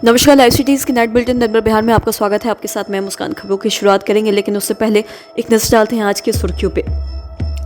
नमस्कार, live cities के net bulletin दिन भर बिहार में आपका स्वागत है। आपके साथ मैं मुस्कान। खबरों की शुरुआत करेंगे, लेकिन उससे पहले एक नजर डालते हैं आज की सुर्खियों पे।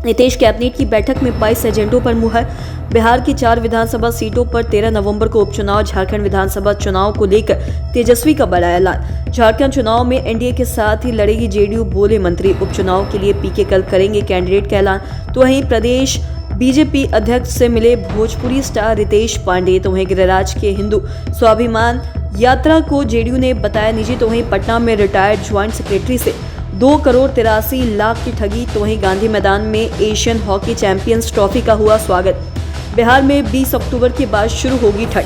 नीतीश कैबिनेट की बैठक में 22 एजेंडों पर मुहर। बिहार की 4 विधानसभा सीटों पर 13 नवंबर को उपचुनाव। झारखंड विधानसभा चुनाव को लेकर तेजस्वी का बड़ा ऐलान। झारखंड चुनाव में एनडीए के साथ ही लड़ेगी जेडीयू, बोले मंत्री। उपचुनाव के लिए पीके कल करेंगे कैंडिडेट का ऐलान। तो वहीं प्रदेश बीजेपी अध्यक्ष से मिले भोजपुरी स्टार रितेश पांडे। तो वहीं गिरिराज के हिंदू स्वाभिमान यात्रा को जेडीयू ने बताया निजी। तो वहीं पटना में रिटायर्ड ज्वाइंट सेक्रेटरी से 2,83,00,000 की ठगी। तो वहीं गांधी मैदान में एशियन हॉकी चैंपियंस ट्रॉफी का हुआ स्वागत। बिहार में 20 अक्टूबर के बाद शुरू होगी ठंड।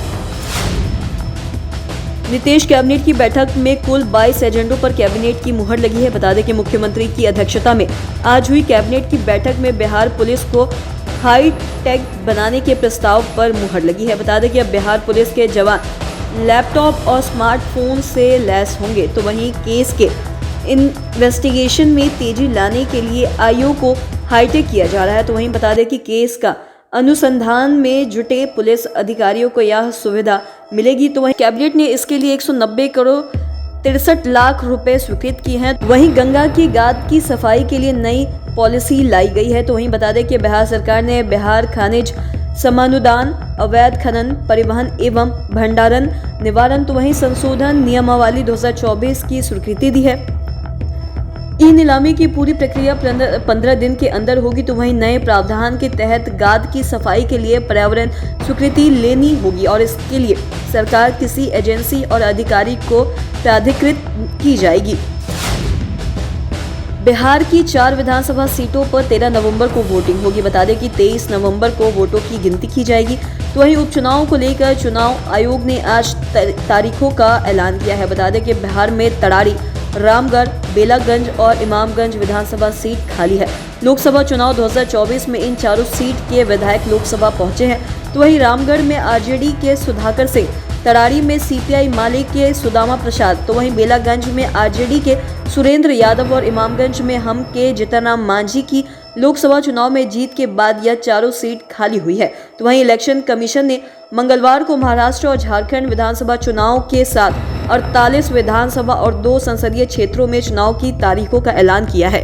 नीतीश कैबिनेट की बैठक में कुल 22 एजेंडों पर कैबिनेट की मुहर लगी है। बता दें कि मुख्यमंत्री की अध्यक्षता में आज हुई कैबिनेट की बैठक में बिहार पुलिस को हाई टेक बनाने के प्रस्ताव पर मुहर लगी है। बता दें कि अब बिहार पुलिस के जवान लैपटॉप और स्मार्टफोन से लैस होंगे। तो वहीं केस के इन्वेस्टिगेशन में तेजी लाने के लिए आईओ को हाईटेक किया जा रहा है। तो वहीं बता दें कि केस का अनुसंधान में जुटे पुलिस अधिकारियों को यह सुविधा मिलेगी। तो वहीं कैबिनेट ने इसके लिए 190 करोड़ 63 लाख रुपए स्वीकृत किए हैं। वहीं गंगा की गाद की सफाई के लिए नई पॉलिसी लाई गई है। तो वहीं बता दें कि बिहार सरकार ने बिहार खनिज समानुदान, अवैध खनन, परिवहन एवं भंडारण निवारण तो वहीं संशोधन नियमावली 2024 की स्वीकृति दी है। ई नीलामी की पूरी प्रक्रिया 15 दिन के अंदर होगी। तो वहीं नए प्रावधान के तहत गाद की सफाई के लिए पर्यावरण स्वीकृति लेनी होगी और इसके लिए सरकार किसी एजेंसी और अधिकारी को प्राधिकृत की जाएगी। बिहार की 4 विधानसभा सीटों पर 13 नवंबर को वोटिंग होगी। बता दें कि 23 नवंबर को वोटों की गिनती की जाएगी। तो वहीं उपचुनाव को लेकर चुनाव आयोग ने आज तारीखों का ऐलान किया है। बता दें कि बिहार में तड़ारी, रामगढ़, बेलागंज और इमामगंज विधानसभा सीट खाली है। लोकसभा चुनाव 2024 में इन चारों सीट के विधायक लोकसभा पहुंचे हैं। तो वहीं रामगढ़ में आरजेडी के सुधाकर सिंह, तड़ारी में सीपीआई माले के सुदामा प्रसाद, तो वहीं बेलागंज में आरजेडी के सुरेंद्र यादव और इमामगंज में हम के जीतनराम मांझी की लोकसभा चुनाव में जीत के बाद यह चारों सीट खाली हुई है। तो वहीं इलेक्शन कमीशन ने मंगलवार को महाराष्ट्र और झारखंड विधानसभा चुनाव के साथ 48 विधानसभा और 2 संसदीय क्षेत्रों में चुनाव की तारीखों का ऐलान किया है।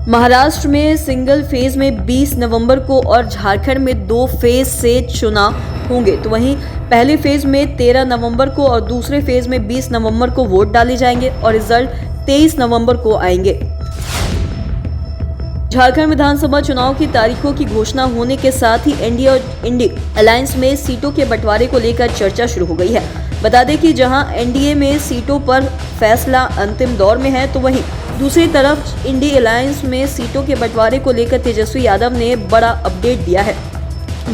महाराष्ट्र में सिंगल फेज में 20 नवंबर को और झारखंड में 2 फेज से चुनाव होंगे। तो वहीं पहले फेज में 13 नवंबर को और दूसरे फेज में 20 नवंबर को वोट डाले जाएंगे और रिजल्ट 23 नवंबर को आएंगे। झारखंड विधानसभा चुनाव की तारीखों की घोषणा होने के साथ ही एनडीए और इंडी अलायंस में सीटों के बंटवारे को लेकर चर्चा शुरू हो गई है। बता दें कि जहां एनडीए में सीटों पर फैसला अंतिम दौर में है, तो वहीं दूसरी तरफ इंडी अलायंस में सीटों के बंटवारे को लेकर तेजस्वी यादव ने बड़ा अपडेट दिया है।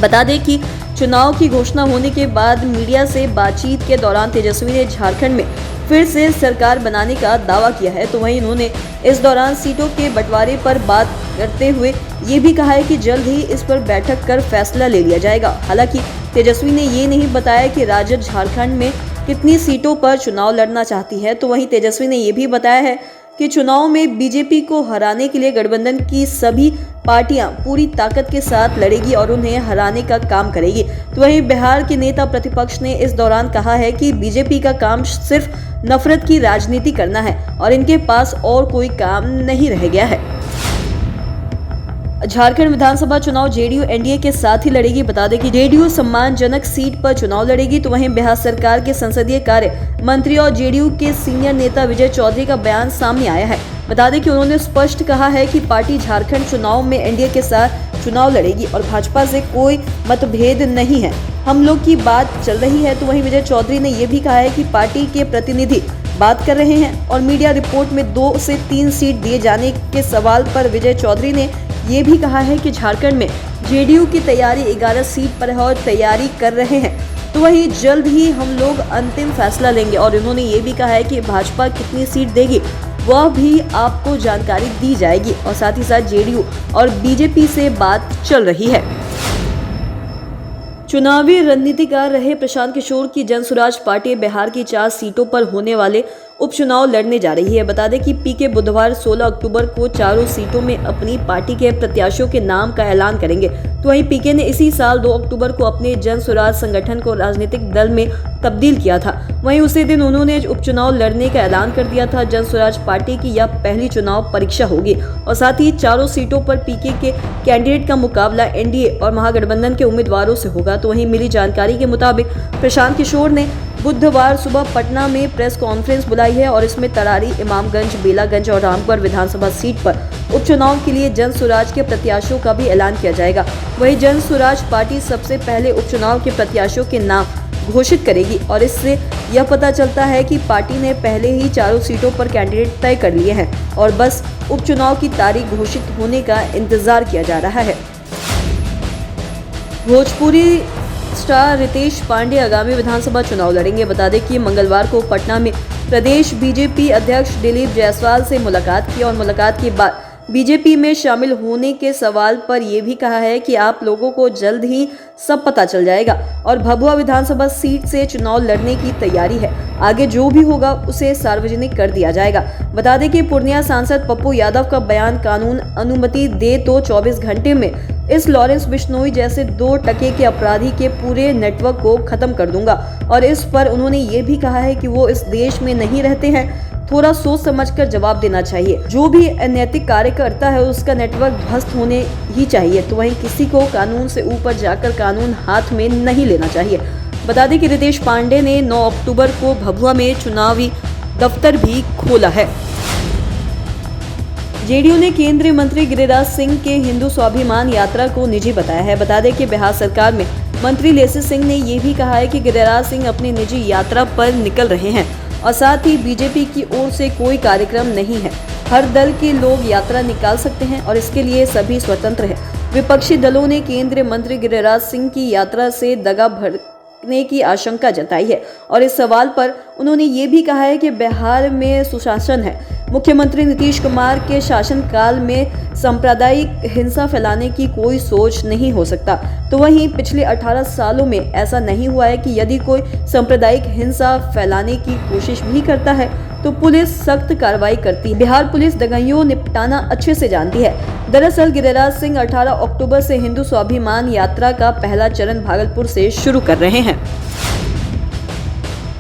बता दें कि चुनाव की घोषणा होने के बाद मीडिया से बातचीत के दौरान तेजस्वी ने झारखंड में फिर से सरकार बनाने का दावा किया है। तो वहीं उन्होंने इस दौरान सीटों के बंटवारे पर बात करते हुए ये भी कहा है कि जल्द ही इस पर बैठक कर फैसला ले लिया जाएगा। हालांकि तेजस्वी ने ये नहीं बताया कि राजद झारखंड में कितनी सीटों पर चुनाव लड़ना चाहती है। तो वहीं तेजस्वी ने ये भी बताया है कि चुनाव में बीजेपी को हराने के लिए गठबंधन की सभी पार्टियां पूरी ताकत के साथ लड़ेगी और उन्हें हराने का काम करेगी। तो वहीं बिहार के नेता प्रतिपक्ष ने इस दौरान कहा है कि बीजेपी का काम सिर्फ नफरत की राजनीति करना है और इनके पास और कोई काम नहीं रह गया है। झारखंड विधानसभा चुनाव जेडीयू एनडीए के साथ ही लड़ेगी। बता दें कि जेडीयू सम्मानजनक सीट पर चुनाव लड़ेगी। तो वहीं बिहार सरकार के संसदीय कार्य मंत्री और जेडीयू के सीनियर नेता विजय चौधरी का बयान सामने आया है। बता दें कि उन्होंने स्पष्ट कहा है कि पार्टी झारखंड चुनाव में एनडीए के साथ चुनाव लड़ेगी और भाजपा से कोई मतभेद नहीं है, हम लोग की बात चल रही है। तो वहीं विजय चौधरी ने यह भी कहा है कि पार्टी के प्रतिनिधि बात कर रहे हैं और मीडिया रिपोर्ट में 2 से 3 सीट दिए जाने के सवाल पर विजय चौधरी ने ये भी कहा है कि झारखंड में जेडीयू की तैयारी 11 सीट पर है और तैयारी कर रहे हैं। तो वहीं जल्द ही हम लोग अंतिम फैसला लेंगे और उन्होंने ये भी कहा है कि भाजपा कितनी सीट देगी वह भी आपको जानकारी दी जाएगी और साथ ही साथ जेडीयू और बीजेपी से बात चल रही है। चुनावी रणनीतिकार रहे प्रशांत किशोर की जनसुराज पार्टी बिहार की 4 सीटों पर होने वाले उपचुनाव लड़ने जा रही है। बता दें कि पीके बुधवार 16 अक्टूबर को चारों सीटों में अपनी पार्टी के प्रत्याशियों के नाम का ऐलान करेंगे। तो वहीं पीके ने इसी साल 2 अक्टूबर को अपने जन स्वराज संगठन को राजनीतिक दल में तब्दील किया था। वहीं उसी दिन उन्होंने उपचुनाव लड़ने का ऐलान कर दिया था। जन स्वराज पार्टी की यह पहली चुनाव परीक्षा होगी और साथ ही चारों सीटों पर पीके के कैंडिडेट का मुकाबला एनडीए और महागठबंधन के उम्मीदवारों से होगा। तो वहीं मिली जानकारी के मुताबिक प्रशांत किशोर ने बुधवार सुबह पटना में प्रेस कॉन्फ्रेंस बुलाई है और इसमें तरारी, इमामगंज, बेलागंज और रामगढ़ विधानसभा सीट पर उपचुनाव के लिए जन स्वराज के प्रत्याशियों का भी ऐलान किया जाएगा। वहीं जन स्वराज पार्टी सबसे पहले उपचुनाव के प्रत्याशियों के नाम घोषित करेगी और इससे यह पता चलता है कि पार्टी ने पहले ही चारों सीटों पर कैंडिडेट तय कर लिए हैं और बस उपचुनाव की तारीख घोषित होने का इंतजार किया जा रहा है। भोजपुरी स्टार रितेश पांडे आगामी विधानसभा चुनाव लड़ेंगे। बता दें कि मंगलवार को पटना में प्रदेश बीजेपी अध्यक्ष दिलीप जायसवाल से मुलाकात की और मुलाकात के बाद बीजेपी में शामिल होने के सवाल पर यह भी कहा है कि आप लोगों को जल्द ही सब पता चल जाएगा और भभुआ विधानसभा सीट से चुनाव लड़ने की तैयारी है। आगे जो भी होगा उसे सार्वजनिक कर दिया जाएगा। बता दें कि पूर्णिया सांसद पप्पू यादव का बयान कानून अनुमति दे तो 24 घंटे में इस लॉरेंस बिश्नोई जैसे 2 टके के अपराधी के पूरे नेटवर्क को खत्म कर दूंगा और इस पर उन्होंने ये भी कहा है कि वो इस देश में नहीं रहते हैं, थोड़ा सोच समझकर जवाब देना चाहिए। जो भी अनैतिक कार्य करता है उसका नेटवर्क ध्वस्त होने ही चाहिए। तो वहीं किसी को कानून से ऊपर जाकर कानून हाथ में नहीं लेना चाहिए। बता दें कि रितेश पांडे ने 9 अक्टूबर को भभुआ में चुनावी दफ्तर भी खोला है। जेडीयू ने केंद्रीय मंत्री गिरिराज सिंह के हिंदू स्वाभिमान यात्रा को निजी बताया है। बता दें कि बिहार सरकार में मंत्री लेसी सिंह ने ये भी कहा है कि गिरिराज सिंह अपनी निजी यात्रा पर निकल रहे हैं और साथ ही बीजेपी की ओर से कोई कार्यक्रम नहीं है। हर दल के लोग यात्रा निकाल सकते हैं और इसके लिए सभी स्वतंत्र हैं। विपक्षी दलों ने केंद्रीय मंत्री गिरिराज सिंह की यात्रा से दगा भड़कने की आशंका जताई है और इस सवाल पर उन्होंने ये भी कहा है कि बिहार में सुशासन है। मुख्यमंत्री नीतीश कुमार के शासनकाल में सांप्रदायिक हिंसा फैलाने की कोई सोच नहीं हो सकता। तो वहीं पिछले 18 सालों में ऐसा नहीं हुआ है कि यदि कोई सांप्रदायिक हिंसा फैलाने की कोशिश भी करता है तो पुलिस सख्त कार्रवाई करती है। बिहार पुलिस दंगाइयों निपटाना अच्छे से जानती है। दरअसल गिरिराज सिंह 18 अक्टूबर से हिंदू स्वाभिमान यात्रा का पहला चरण भागलपुर से शुरू कर रहे हैं।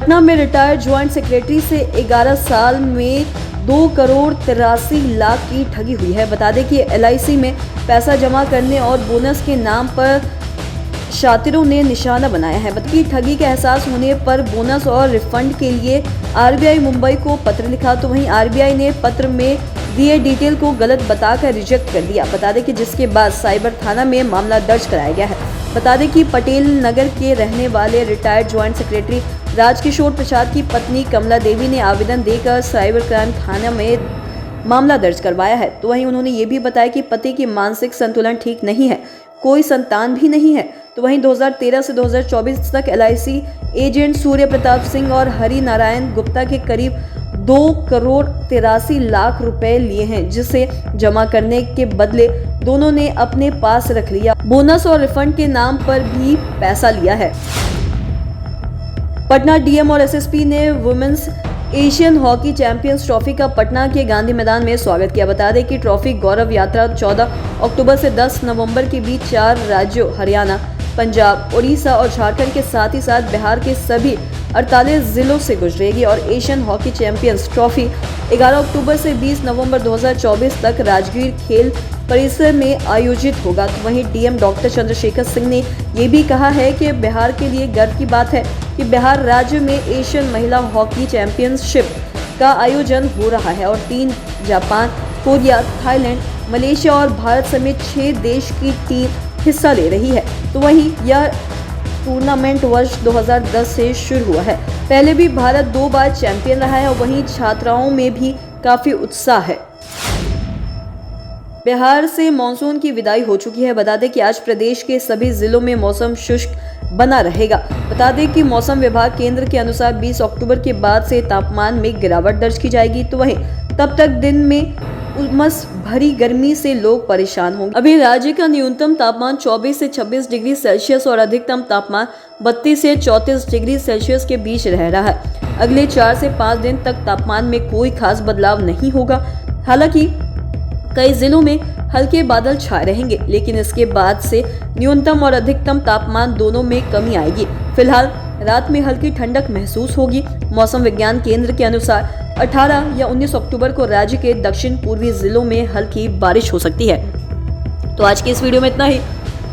पटना में रिटायर्ड ज्वाइंट सेक्रेटरी से 11 साल में 2 करोड़ 83 लाख की ठगी हुई है। बता दें कि LIC में पैसा जमा करने और बोनस के नाम पर शातिरों ने निशाना बनाया है। बल्कि ठगी का एहसास होने पर बोनस और रिफंड के लिए RBI मुंबई को पत्र लिखा। तो वहीं RBI ने पत्र में दिए डिटेल को गलत बताकर रिजेक्ट कर दिया। बता दें कि जिसके बाद साइबर थाना में मामला दर्ज कराया गया है। बता दें कि पटेल नगर के रहने वाले रिटायर्ड ज्वाइंट सेक्रेटरी राजकिशोर प्रसाद की पत्नी कमला देवी ने आवेदन देकर साइबर क्राइम थाना में मामला दर्ज करवाया है। तो वहीं उन्होंने ये भी बताया कि पति की मानसिक संतुलन ठीक नहीं है, कोई संतान भी नहीं है। तो वहीं 2013 से 2024 तक LIC एजेंट सूर्य प्रताप सिंह और हरि नारायण गुप्ता के करीब 2 करोड़ 83 लाख रुपए लिए हैं, जिसे जमा करने के बदले दोनों ने अपने पास रख लिया। बोनस और रिफंड के नाम पर भी पैसा लिया है। पटना DM और SSP ने women's Asian hockey champions trophy का पटना के गांधी मैदान में स्वागत किया। बता दें कि ट्रॉफी गौरव यात्रा 14 अक्टूबर से 10 नवंबर के बीच 4 राज्यों हरियाणा, पंजाब, उड़ीसा और झारखंड के साथ ही साथ बिहार के सभी 48 जिलों से गुजरेगी और एशियन हॉकी चैंपियंस ट्रॉफी 11 अक्टूबर से 20 नवंबर 2024 तक राजगीर खेल परिसर में आयोजित होगा। तो वहीं DM डॉक्टर चंद्रशेखर सिंह ने ये भी कहा है कि बिहार के लिए गर्व की बात है कि बिहार राज्य में एशियन महिला हॉकी चैंपियनशिप का आयोजन हो रहा है और 3 जापान, कोरिया, थाईलैंड, मलेशिया और भारत समेत 6 देश की टीम हिस्सा ले रही है। तो वहीं यह टूर्नामेंट वर्ष 2010 से शुरू हुआ है। पहले भी भारत 2 बार चैंपियन रहा है और वहीं छात्राओं में भी काफी उत्साह है। बिहार से मानसून की विदाई हो चुकी है। बता दें कि आज प्रदेश के सभी जिलों में मौसम शुष्क बना रहेगा। बता दें कि मौसम विभाग केंद्र के अनुसार 20 अक्टूबर के बाद से तापमान में गिरावट दर्ज की जाएगी। तो वहीं तब तक दिन में उमस भरी गर्मी से लोग परेशान होंगे। अभी राज्य का न्यूनतम तापमान 24 से 26 डिग्री सेल्सियस और अधिकतम तापमान 32 से 34 डिग्री सेल्सियस के बीच रह रहा है। अगले 4 से 5 दिन तक तापमान में कोई खास बदलाव नहीं होगा। हालांकि कई जिलों में हल्के बादल छाए रहेंगे, लेकिन इसके बाद से न्यूनतम और अधिकतम तापमान दोनों में कमी आएगी। फिलहाल रात में हल्की ठंडक महसूस होगी। मौसम विज्ञान केंद्र के अनुसार 18 या 19 अक्टूबर को राज्य के दक्षिण पूर्वी जिलों में हल्की बारिश हो सकती है। तो आज की इस वीडियो में इतना ही।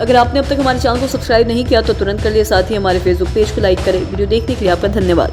अगर आपने अब तक हमारे चैनल को सब्सक्राइब नहीं किया तो तुरंत कर लिए, साथ ही हमारे फेसबुक पेज को लाइक करें। वीडियो देखने के लिए आपका धन्यवाद।